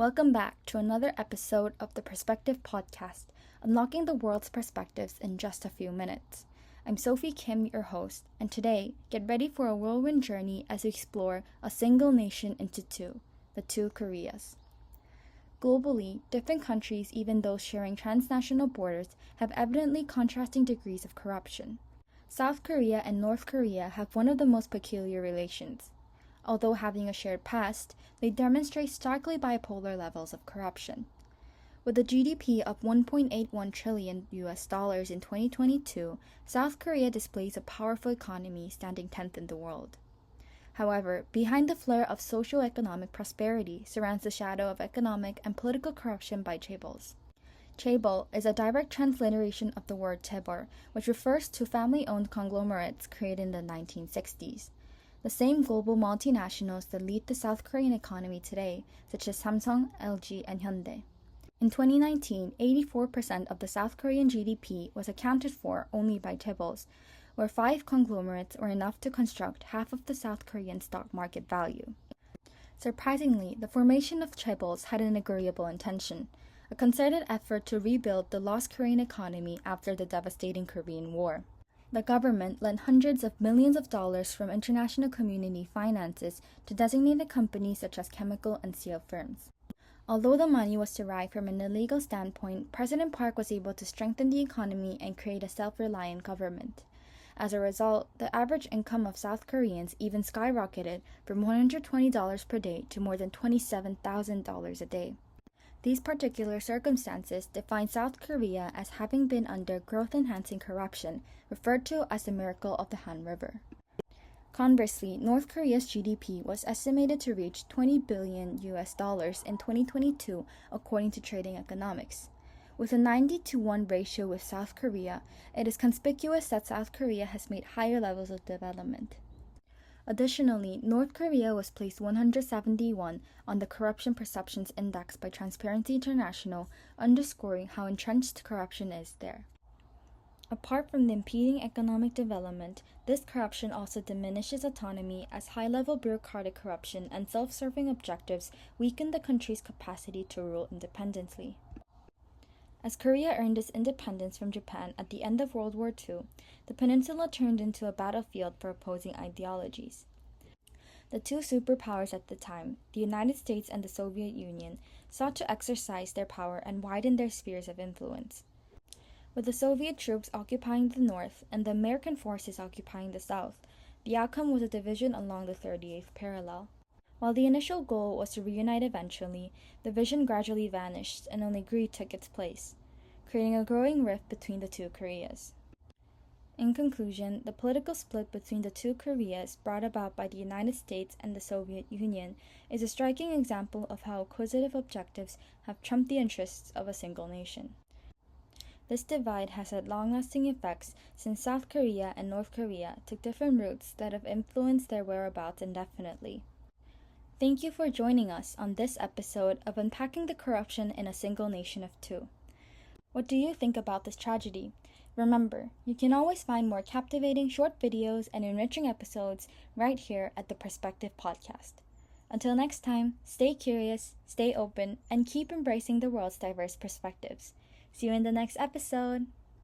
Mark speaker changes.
Speaker 1: Welcome back to another episode of the Perspective Podcast, unlocking the world's perspectives in just a few minutes. I'm Sophie Kim, your host, and today, get ready for a whirlwind journey as we explore a single nation into two, the two Koreas. Globally, different countries, even those sharing transnational borders, have evidently contrasting degrees of corruption. South Korea and North Korea have one of the most peculiar relations. Although having a shared past, they demonstrate starkly bipolar levels of corruption. With a GDP of $1.81 trillion in 2022, South Korea displays a powerful economy standing 10th in the world. However, behind the flare of socio-economic prosperity surrounds the shadow of economic and political corruption by chaebols. Chaebol is a direct transliteration of the word chaebol, which refers to family-owned conglomerates created in the 1960s. The same global multinationals that lead the South Korean economy today, such as Samsung, LG, and Hyundai. In 2019, 84% of the South Korean GDP was accounted for only by chaebols, where 5 conglomerates were enough to construct half of the South Korean stock market value. Surprisingly, the formation of chaebols had an agreeable intention, a concerted effort to rebuild the lost Korean economy after the devastating Korean War. The government lent hundreds of millions of dollars from international community finances to designated companies such as chemical and steel firms. Although the money was derived from an illegal standpoint, President Park was able to strengthen the economy and create a self-reliant government. As a result, the average income of South Koreans even skyrocketed from $120 per day to more than $27,000 a day. These particular circumstances define South Korea as having been under growth-enhancing corruption, referred to as the miracle of the Han River. Conversely, North Korea's GDP was estimated to reach $20 billion in 2022, according to Trading Economics. With a 90-to-1 ratio with South Korea, it is conspicuous that South Korea has made higher levels of development. Additionally, North Korea was placed 171 on the Corruption Perceptions Index by Transparency International, underscoring how entrenched corruption is there. Apart from the impeding economic development, this corruption also diminishes autonomy as high-level bureaucratic corruption and self-serving objectives weaken the country's capacity to rule independently. As Korea earned its independence from Japan at the end of World War II, the peninsula turned into a battlefield for opposing ideologies. The two superpowers at the time, the United States and the Soviet Union, sought to exercise their power and widen their spheres of influence. With the Soviet troops occupying the north and the American forces occupying the south, the outcome was a division along the 38th parallel. While the initial goal was to reunite eventually, the vision gradually vanished and only greed took its place, creating a growing rift between the two Koreas. In conclusion, the political split between the two Koreas brought about by the United States and the Soviet Union is a striking example of how acquisitive objectives have trumped the interests of a single nation. This divide has had long-lasting effects since South Korea and North Korea took different routes that have influenced their whereabouts indefinitely. Thank you for joining us on this episode of Unpacking the Corruption in a Single Nation of Two. What do you think about this tragedy? Remember, you can always find more captivating short videos and enriching episodes right here at the Perspective Podcast. Until next time, stay curious, stay open, and keep embracing the world's diverse perspectives. See you in the next episode.